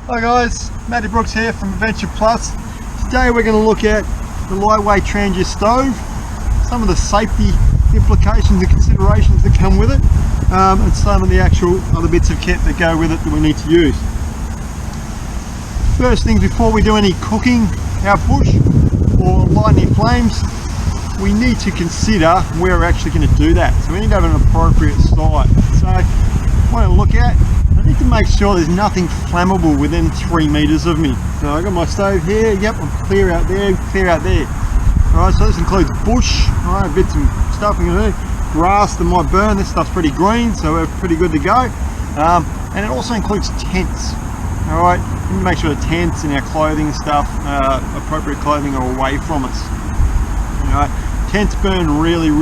Hi guys, Matty Brooks here from Adventure Plus. Today we're going to look at the lightweight Trangia stove, some of the safety implications and considerations that come with it, and some of the actual other bits of kit that go with it that we need to use. First things before we do any cooking out bush or lighting flames, we need to consider where we're actually going to do that. So we need to have an appropriate site. So what I look at, I need to make sure there's nothing flammable within 3 meters of me. So I got my stove here, yep, I'm clear out there, clear out there. Alright, so this includes bush, alright, bits of stuff we can do, grass that might burn. This stuff's pretty green, so we're pretty good to go. And it also includes tents. Alright, we need to make sure the tents and our clothing and stuff, appropriate clothing, are away from us. Alright, tents burn really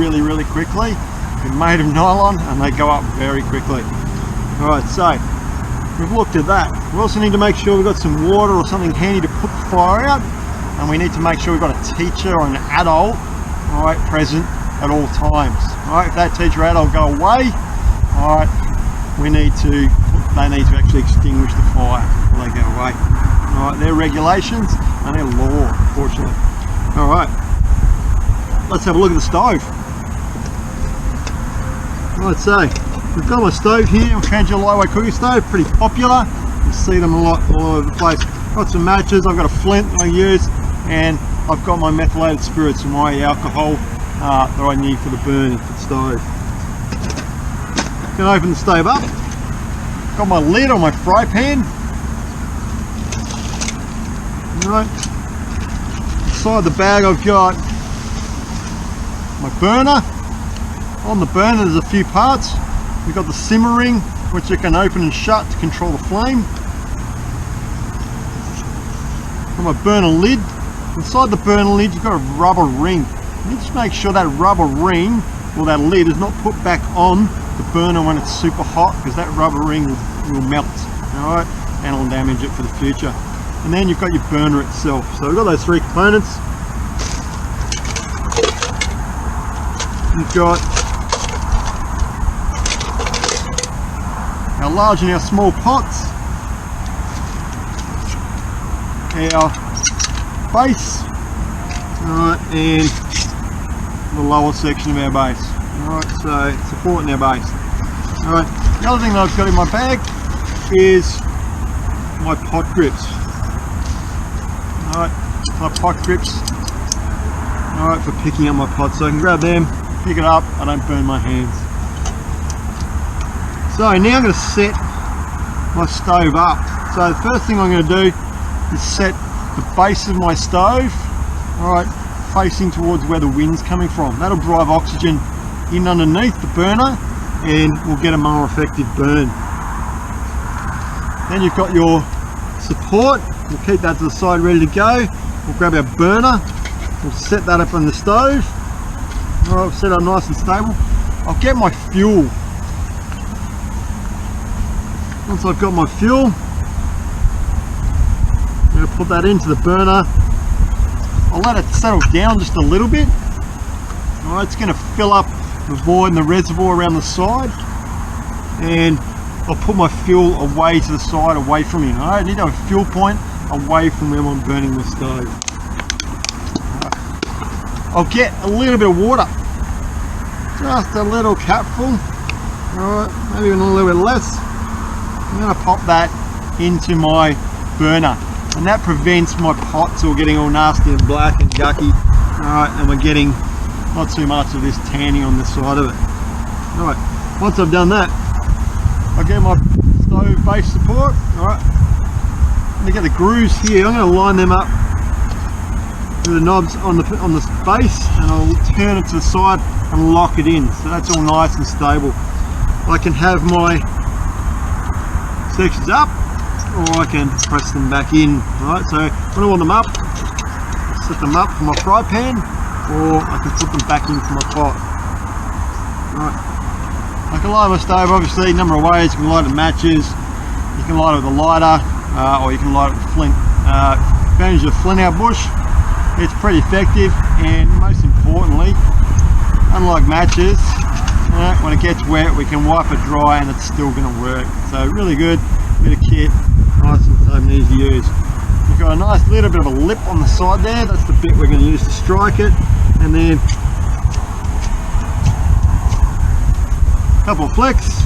quickly. They're made of nylon and they go up very quickly. Alright, so we've looked at that. We also need to make sure we've got some water or something handy to put the fire out, and we need to make sure we've got a teacher or an adult, alright, present at all times. Alright, if that teacher or adult go away, alright, they need to actually extinguish the fire before they go away. Alright, they're regulations and they're law, unfortunately. Alright, let's have a look at the stove. Alright, so we've got my stove here, a Trangia lightweight cooking stove, pretty popular. You see them a lot all over the place. Got some matches, I've got a flint that I use, and I've got my methylated spirits and my alcohol that I need for the burning for the stove. Gonna open the stove up. Got my lid on my fry pan. Alright. Inside the bag I've got my burner. On the burner there's a few parts. We've got the simmer ring, which you can open and shut to control the flame. Got my burner lid. Inside the burner lid you've got a rubber ring. You need to make sure that rubber ring or that lid is not put back on the burner when it's super hot, because that rubber ring will melt, alright, and it'll damage it for the future. And then you've got your burner itself. So we've got those 3 components. You've got our large and our small pots, our base, alright, and the lower section of our base. Alright, so supporting our base. Alright, the other thing that I've got in my bag is my pot grips. Alright, my pot grips. Alright, for picking up my pot, so I can grab them, pick it up, I don't burn my hands. So now I'm going to set my stove up. So the first thing I'm going to do is set the base of my stove, alright, facing towards where the wind's coming from. That'll drive oxygen in underneath the burner and we'll get a more effective burn. Then you've got your support. We'll keep that to the side ready to go. We'll grab our burner, we'll set that up on the stove. Alright, set up nice and stable. I'll get my fuel. Once I've got my fuel, I'm going to put that into the burner. I'll let it settle down just a little bit. Alright, it's going to fill up the void and the reservoir around the side, and I'll put my fuel away to the side, away from me. Alright, I need to have a fuel point away from where I'm burning the stove. I'll get a little bit of water, just a little capful, alright, maybe even a little bit less. I'm going to pop that into my burner, and that prevents my pots all getting all nasty and black and yucky. Alright, and we're getting not too much of this tanning on the side of it. Alright, once I've done that, I get my stove base support. Alright, I'm going to get the grooves here. I'm going to line them up with the knobs on the base, and I'll turn it to the side and lock it in, so that's all nice and stable. I can have my sections up, or I can press them back in. Alright, so when I want them up, I'll set them up for my fry pan, or I can put them back into my pot. Right. I can light my stove obviously a number of ways. You can light it with matches, you can light it with a lighter, or you can light it with flint. Advantage of flint out bush, it's pretty effective, and most importantly, unlike matches, when it gets wet we can wipe it dry and it's still going to work. So really good bit of kit, nice and nice and easy to use. You've got a nice little bit of a lip on the side there. That's the bit we're going to use to strike it, and then a couple of flicks.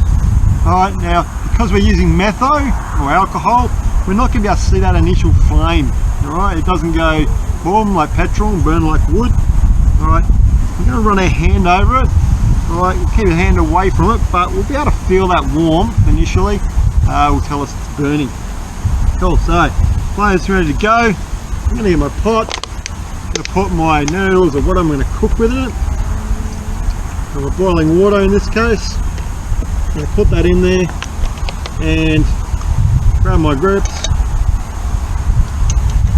Alright, now because we're using metho or alcohol, we're not going to be able to see that initial flame. Alright, it doesn't go boom like petrol and burn like wood. Alright, we're going to run our hand over it. Alright, we'll keep our hand away from it, but we'll be able to feel that warmth initially. Will tell us it's burning. Cool, so flame's ready to go. I'm going to get my pot. I'm going to put my noodles or what I'm going to cook with it. So my boiling water in this case. I'm going to put that in there and grab my grips,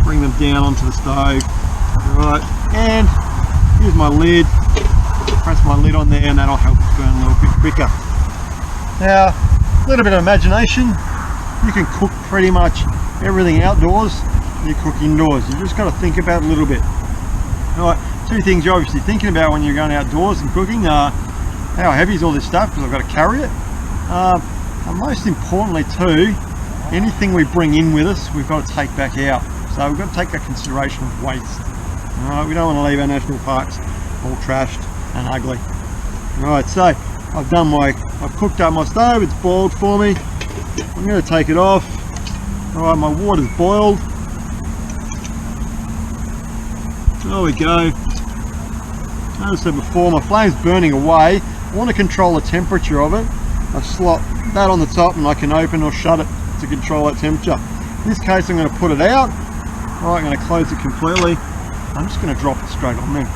bring them down onto the stove. Alright, and use my lid, press my lid on there, and that'll help it burn a little bit quicker. Now, a little bit of imagination, you can cook pretty much everything outdoors, you cook indoors. You just got to think about it a little bit. Alright, two things you're obviously thinking about when you're going outdoors and cooking are how heavy is all this stuff, because I've got to carry it. And most importantly too, anything we bring in with us, we've got to take back out. So we've got to take a consideration of waste. Alright, we don't want to leave our national parks all trashed and ugly. Alright, so I've cooked up my stove, it's boiled for me. I'm going to take it off. Alright, my water's boiled. There we go. As I said before, my flame's burning away. I want to control the temperature of it. I slot that on the top and I can open or shut it to control that temperature. In this case I'm going to put it out. Alright, I'm going to close it completely. I'm just going to drop it straight on there.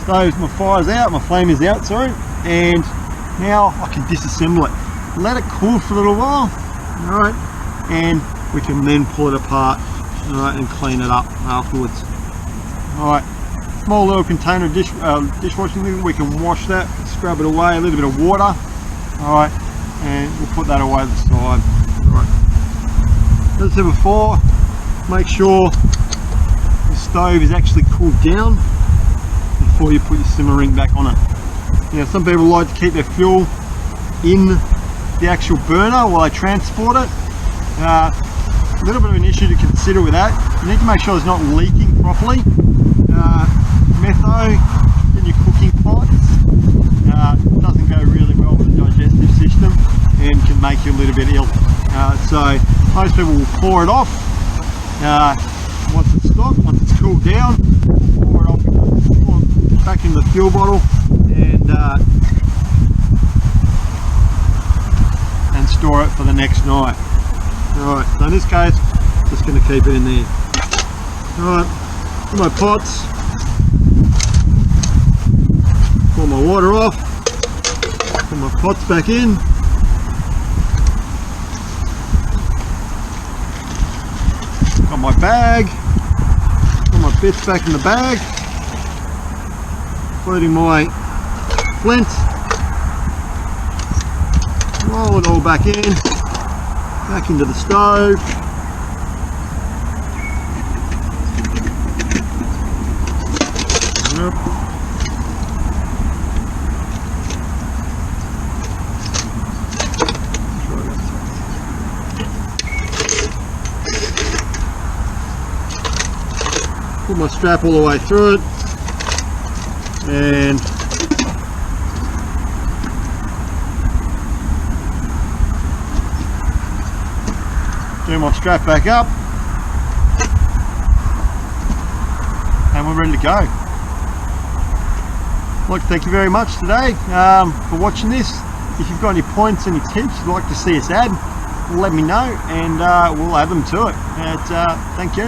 My fire's out, my flame is out, sorry. And now I can disassemble it. Let it cool for a little while. Alright, and we can then pull it apart. Alright, and clean it up afterwards. Alright, small little container of dishwashing liquid, we can wash that, scrub it away, a little bit of water. Alright, and we'll put that away to the side. Alright, as I said before, make sure the stove is actually cooled down before you put your simmer ring back on it. Now, some people like to keep their fuel in the actual burner while they transport it. A little bit of an issue to consider with that. You need to make sure it's not leaking properly. Metho in your cooking pots doesn't go really well with the digestive system and can make you a little bit ill. So most people will pour it off. Once it's stopped, once it's cooled down, pour it off back in the fuel bottle and store it for the next night. Alright, so in this case, just going to keep it in there. Alright, put my pots, pour my water off, put my pots back in. Got my bag, put my bits back in the bag, including my flint. Roll it all back in. Back into the stove. Yep. Put my strap all the way through it and do my strap back up and we're ready to go. Look, thank you very much today for watching this. If you've got any points, any tips you'd like to see us add, let me know and we'll add them to it. Thank you.